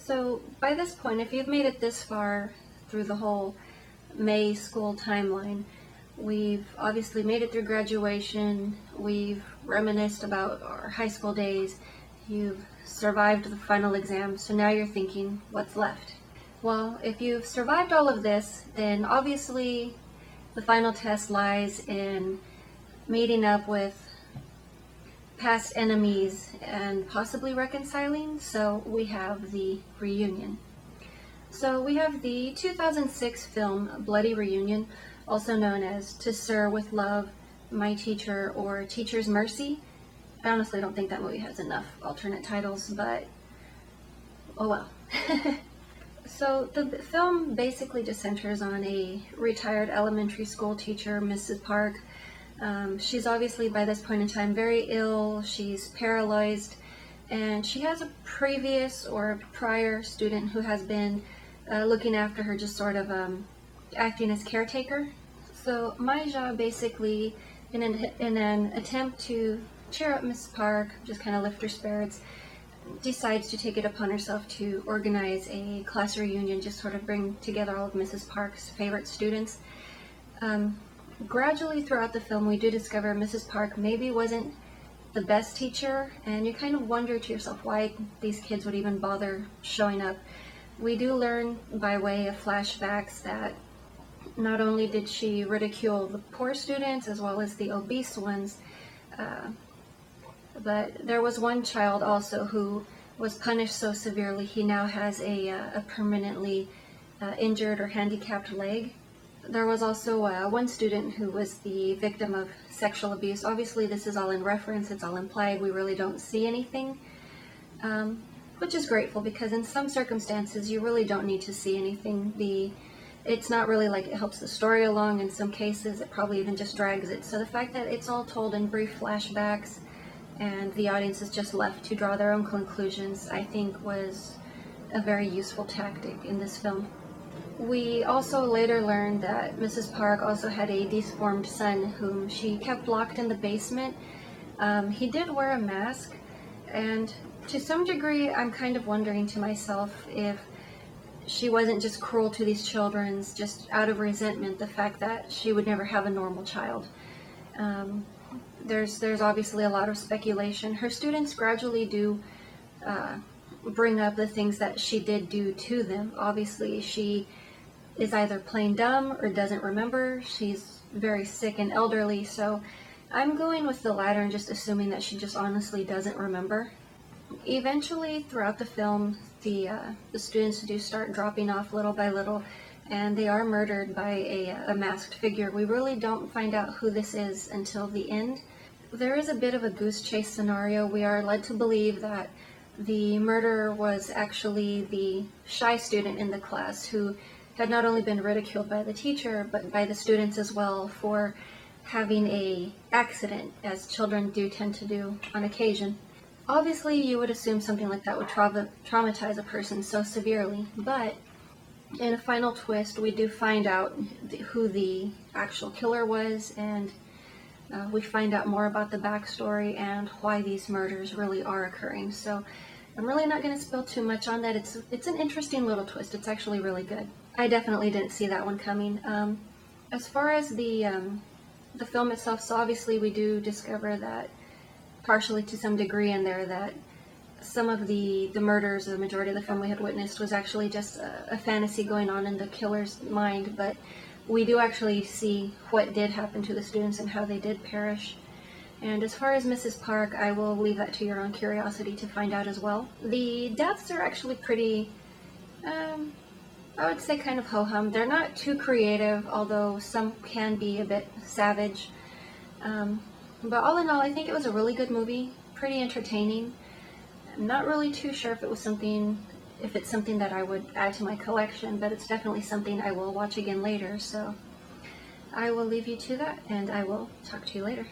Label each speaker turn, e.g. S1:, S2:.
S1: So by this point, if you've made it this far through the whole May school timeline, we've obviously made it through graduation, we've reminisced about our high school days, you've survived the final exam, so now you're thinking, what's left? Well, if you've survived all of this, then obviously the final test lies in meeting up with past enemies and possibly reconciling, so we have the reunion. So we have the 2006 film Bloody Reunion, also known as To Sir with Love, My Teacher, or Teacher's Mercy. I honestly don't think that movie has enough alternate titles, but oh well. So the film basically just centers on a retired elementary school teacher, Mrs. Park. She's obviously by this point in time very ill, she's paralyzed, and she has a previous or prior student who has been looking after her, just sort of acting as caretaker. So my job basically, in an attempt to cheer up Mrs. Park, just kind of lift her spirits, decides to take it upon herself to organize a class reunion, just sort of bring together all of Mrs. Park's favorite students. Gradually throughout the film, we do discover Mrs. Park maybe wasn't the best teacher, and you kind of wonder to yourself why these kids would even bother showing up. We do learn by way of flashbacks that not only did she ridicule the poor students as well as the obese ones, but there was one child also who was punished so severely he now has a permanently injured or handicapped leg. There was also one student who was the victim of sexual abuse. Obviously this is all in reference, it's all implied, we really don't see anything, which is grateful because in some circumstances you really don't need to see anything. It's not really like it helps the story along. In some cases it probably even just drags it. So the fact that it's all told in brief flashbacks and the audience is just left to draw their own conclusions, I think was a very useful tactic in this film. We also later learned that Mrs. Park also had a deformed son whom she kept locked in the basement. He did wear a mask, and to some degree I'm kind of wondering to myself if she wasn't just cruel to these children just out of resentment, the fact that she would never have a normal child. There's obviously a lot of speculation. Her students gradually do bring up the things that she did do to them. Obviously she is either plain dumb or doesn't remember. She's very sick and elderly, so I'm going with the latter and just assuming that she just honestly doesn't remember. Eventually throughout the film, the students do start dropping off little by little, and they are murdered by a masked figure. We really don't find out who this is until the end. There is a bit of a goose chase scenario. We are led to believe that the murderer was actually the shy student in the class who had not only been ridiculed by the teacher but by the students as well for having an accident, as children do tend to do on occasion. Obviously you would assume something like that would traumatize a person so severely, but in a final twist we do find out who the actual killer was, and we find out more about the backstory and why these murders really are occurring. So I'm really not going to spill too much on that. It's an interesting little twist. It's actually really good. I definitely didn't see that one coming. As far as the film itself, so obviously we do discover that partially to some degree in there that some of the murders, the majority of the film we had witnessed, was actually just a fantasy going on in the killer's mind, but we do actually see what did happen to the students and how they did perish. And as far as Mrs. Park, I will leave that to your own curiosity to find out as well. The deaths are actually pretty, I would say kind of ho-hum. They're not too creative, although some can be a bit savage. But all in all, I think it was a really good movie, pretty entertaining. I'm not really too sure if it's something that I would add to my collection, but it's definitely something I will watch again later. So I will leave you to that, and I will talk to you later.